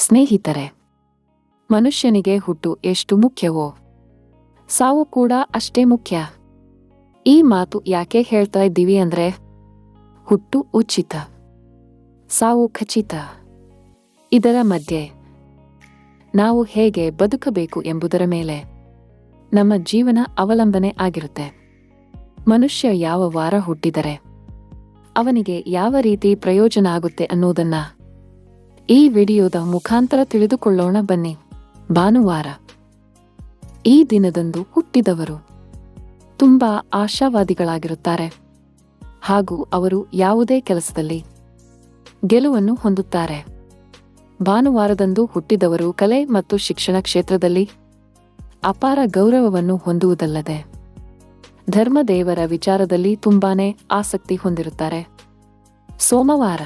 ಸ್ನೇಹಿತರೆ, ಮನುಷ್ಯನಿಗೆ ಹುಟ್ಟು ಎಷ್ಟು ಮುಖ್ಯವೋ ಸಾವು ಕೂಡ ಅಷ್ಟೇ ಮುಖ್ಯ. ಈ ಮಾತು ಯಾಕೆ ಹೇಳ್ತಾ ಇದ್ದೀವಿ ಅಂದ್ರೆ, ಹುಟ್ಟು ಉಚಿತ, ಸಾವು ಖಚಿತ. ಇದರ ಮಧ್ಯೆ ನಾವು ಹೇಗೆ ಬದುಕಬೇಕು ಎಂಬುದರ ಮೇಲೆ ನಮ್ಮ ಜೀವನ ಅವಲಂಬನೆ ಆಗಿರುತ್ತೆ. ಮನುಷ್ಯ ಯಾವ ವಾರ ಹುಟ್ಟಿದರೆ ಅವನಿಗೆ ಯಾವ ರೀತಿ ಪ್ರಯೋಜನ ಆಗುತ್ತೆ ಅನ್ನೋದನ್ನ ಈ ವಿಡಿಯೋದ ಮುಖಾಂತರ ತಿಳಿದುಕೊಳ್ಳೋಣ ಬನ್ನಿ. ಭಾನುವಾರ. ಈ ದಿನದಂದು ಹುಟ್ಟಿದವರು ತುಂಬಾ ಆಶಾವಾದಿಗಳಾಗಿರುತ್ತಾರೆ ಹಾಗೂ ಅವರು ಯಾವುದೇ ಕೆಲಸದಲ್ಲಿ ಗೆಲುವನ್ನು ಹೊಂದುತ್ತಾರೆ. ಭಾನುವಾರದಂದು ಹುಟ್ಟಿದವರು ಕಲೆ ಮತ್ತು ಶಿಕ್ಷಣ ಕ್ಷೇತ್ರದಲ್ಲಿ ಅಪಾರ ಗೌರವವನ್ನು ಹೊಂದುವುದಲ್ಲದೆ ಧರ್ಮದೇವರ ವಿಚಾರದಲ್ಲಿ ತುಂಬಾನೇ ಆಸಕ್ತಿ ಹೊಂದಿರುತ್ತಾರೆ. ಸೋಮವಾರ.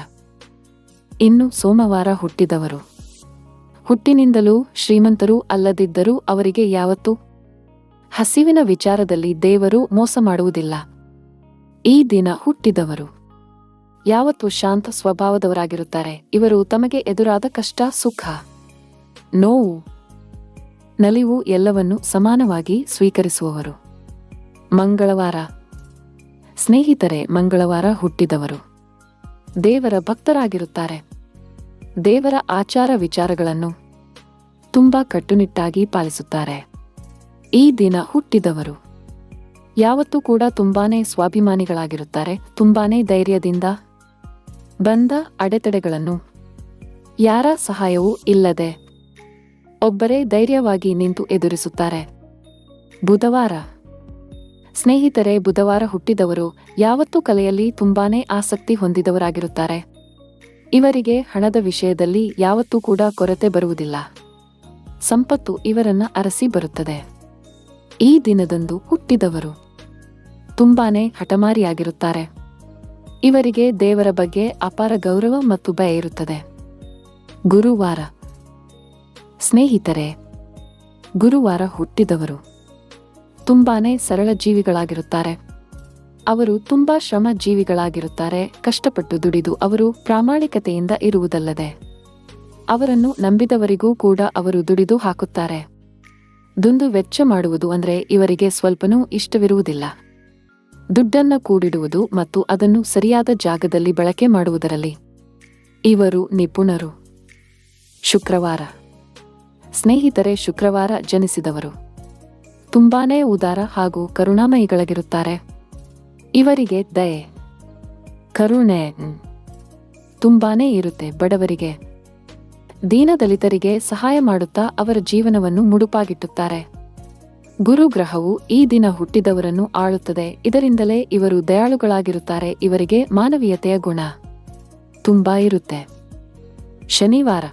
ಇನ್ನು ಸೋಮವಾರ ಹುಟ್ಟಿದವರು ಹುಟ್ಟಿನಿಂದಲೂ ಶ್ರೀಮಂತರು ಅಲ್ಲದಿದ್ದರೂ ಅವರಿಗೆ ಯಾವತ್ತೂ ಹಸಿವಿನ ವಿಚಾರದಲ್ಲಿ ದೇವರು ಮೋಸ ಮಾಡುವುದಿಲ್ಲ. ಈ ದಿನ ಹುಟ್ಟಿದವರು ಯಾವತ್ತೂ ಶಾಂತ ಸ್ವಭಾವದವರಾಗಿರುತ್ತಾರೆ. ಇವರು ತಮಗೆ ಎದುರಾದ ಕಷ್ಟ, ಸುಖ, ನೋವು, ನಲಿವು ಎಲ್ಲವನ್ನೂ ಸಮಾನವಾಗಿ ಸ್ವೀಕರಿಸುವವರು. ಮಂಗಳವಾರ. ಸ್ನೇಹಿತರೆ, ಮಂಗಳವಾರ ಹುಟ್ಟಿದವರು ದೇವರ ಭಕ್ತರಾಗಿರುತ್ತಾರೆ. ದೇವರ ಆಚಾರ ವಿಚಾರಗಳನ್ನು ತುಂಬಾ ಕಟ್ಟುನಿಟ್ಟಾಗಿ ಪಾಲಿಸುತ್ತಾರೆ. ಈ ದಿನ ಹುಟ್ಟಿದವರು ಯಾವತ್ತೂ ಕೂಡ ತುಂಬಾನೇ ಸ್ವಾಭಿಮಾನಿಗಳಾಗಿರುತ್ತಾರೆ. ತುಂಬಾನೇ ಧೈರ್ಯದಿಂದ ಬಂದ ಅಡೆತಡೆಗಳನ್ನು ಯಾರ ಸಹಾಯವೂ ಇಲ್ಲದೆ ಒಬ್ಬರೇ ಧೈರ್ಯವಾಗಿ ನಿಂತು ಎದುರಿಸುತ್ತಾರೆ. ಬುಧವಾರ. ಸ್ನೇಹಿತರೆ, ಬುಧವಾರ ಹುಟ್ಟಿದವರು ಯಾವತ್ತೂ ಕಲೆಯಲ್ಲಿ ತುಂಬಾನೇ ಆಸಕ್ತಿ ಹೊಂದಿದವರಾಗಿರುತ್ತಾರೆ. ಇವರಿಗೆ ಹಣದ ವಿಷಯದಲ್ಲಿ ಯಾವತ್ತೂ ಕೂಡ ಕೊರತೆ ಬರುವುದಿಲ್ಲ. ಸಂಪತ್ತು ಇವರನ್ನ ಅರಸಿ ಬರುತ್ತದೆ. ಈ ದಿನದಂದು ಹುಟ್ಟಿದವರು ತುಂಬಾನೇ ಹಠಮಾರಿಯಾಗಿರುತ್ತಾರೆ. ಇವರಿಗೆ ದೇವರ ಬಗ್ಗೆ ಅಪಾರ ಗೌರವ ಮತ್ತು ಭಯ ಇರುತ್ತದೆ. ಗುರುವಾರ. ಸ್ನೇಹಿತರೆ, ಗುರುವಾರ ಹುಟ್ಟಿದವರು ತುಂಬಾನೇ ಸರಳ ಜೀವಿಗಳಾಗಿರುತ್ತಾರೆ. ಅವರು ತುಂಬಾ ಶ್ರಮ ಜೀವಿಗಳಾಗಿರುತ್ತಾರೆ. ಕಷ್ಟಪಟ್ಟು ದುಡಿದು ಅವರು ಪ್ರಾಮಾಣಿಕತೆಯಿಂದ ಇರುವುದಲ್ಲದೆ ಅವರನ್ನು ನಂಬಿದವರಿಗೂ ಕೂಡ ಅವರು ದುಡಿದು ಹಾಕುತ್ತಾರೆ. ದುಂದು ವೆಚ್ಚ ಮಾಡುವುದು ಅಂದ್ರೆ ಇವರಿಗೆ ಸ್ವಲ್ಪನೂ ಇಷ್ಟವಿರುವುದಿಲ್ಲ. ದುಡ್ಡನ್ನ ಕೂಡಿಡುವುದು ಮತ್ತು ಅದನ್ನು ಸರಿಯಾದ ಜಾಗದಲ್ಲಿ ಬಳಕೆ ಮಾಡುವುದರಲ್ಲಿ ಇವರು ನಿಪುಣರು. ಶುಕ್ರವಾರ. ಸ್ನೇಹಿತರೆ, ಶುಕ್ರವಾರ ಜನಿಸಿದವರು ತುಂಬಾನೇ ಉದಾರ ಹಾಗೂ ಕರುಣಾಮಯಿಗಳಾಗಿರುತ್ತಾರೆ. ಇವರಿಗೆ ದಯೆ, ಕರುಣೆ ತುಂಬಾನೇ ಇರುತ್ತೆ. ಬಡವರಿಗೆ, ದೀನದಲಿತರಿಗೆ ಸಹಾಯ ಮಾಡುತ್ತಾ ಅವರ ಜೀವನವನ್ನು ಮುಡುಪಾಗಿಟ್ಟುತ್ತಾರೆ. ಗುರುಗ್ರಹವು ಈ ದಿನ ಹುಟ್ಟಿದವರನ್ನು ಆಳುತ್ತದೆ. ಇದರಿಂದಲೇ ಇವರು ದಯಾಳುಗಳಾಗಿರುತ್ತಾರೆ. ಇವರಿಗೆ ಮಾನವೀಯತೆಯ ಗುಣ ತುಂಬಾ ಇರುತ್ತೆ. ಶನಿವಾರ.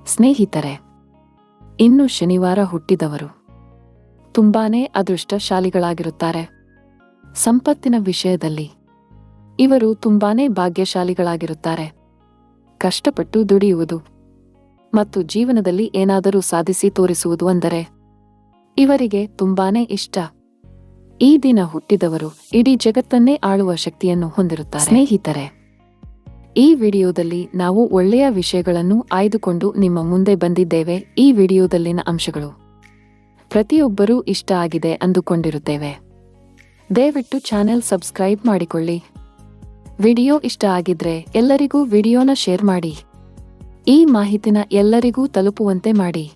ಸ್ನೇಹಿತರೆ, ಇನ್ನು ಶನಿವಾರ ಹುಟ್ಟಿದವರು ತುಂಬಾನೇ ಅದೃಷ್ಟಶಾಲಿಗಳಾಗಿರುತ್ತಾರೆ. ಸಂಪತ್ತಿನ ವಿಷಯದಲ್ಲಿ ಇವರು ತುಂಬಾನೇ ಭಾಗ್ಯಶಾಲಿಗಳಾಗಿರುತ್ತಾರೆ. ಕಷ್ಟಪಟ್ಟು ದುಡಿಯುವುದು ಮತ್ತು ಜೀವನದಲ್ಲಿ ಏನಾದರೂ ಸಾಧಿಸಿ ತೋರಿಸುವುದು ಅಂದರೆ ಇವರಿಗೆ ತುಂಬಾನೇ ಇಷ್ಟ. ಈ ದಿನ ಹುಟ್ಟಿದವರು ಇಡೀ ಜಗತ್ತನ್ನೇ ಆಳುವ ಶಕ್ತಿಯನ್ನು ಹೊಂದಿರುತ್ತಾರೆ. ಸ್ನೇಹಿತರೆ, ಈ ವಿಡಿಯೋದಲ್ಲಿ ನಾವು ಒಳ್ಳೆಯ ವಿಷಯಗಳನ್ನು ಆಯ್ದುಕೊಂಡು ನಿಮ್ಮ ಮುಂದೆ ಬಂದಿದ್ದೇವೆ. ಈ ವಿಡಿಯೋದಲ್ಲಿನ ಅಂಶಗಳು ಪ್ರತಿಯೊಬ್ಬರೂ ಇಷ್ಟ ಆಗಿದೆ ಅಂದುಕೊಂಡಿರುತ್ತೇವೆ. ದಯವಿಟ್ಟು ಚಾನೆಲ್ ಸಬ್ಸ್ಕ್ರೈಬ್ ಮಾಡಿಕೊಳ್ಳಿ. ವಿಡಿಯೋ ಇಷ್ಟ ಆಗಿದ್ರೆ ಎಲ್ಲರಿಗೂ ವಿಡಿಯೋನ ಶೇರ್ ಮಾಡಿ. ಈ ಮಾಹಿತಿನ ಎಲ್ಲರಿಗೂ ತಲುಪುವಂತೆ ಮಾಡಿ.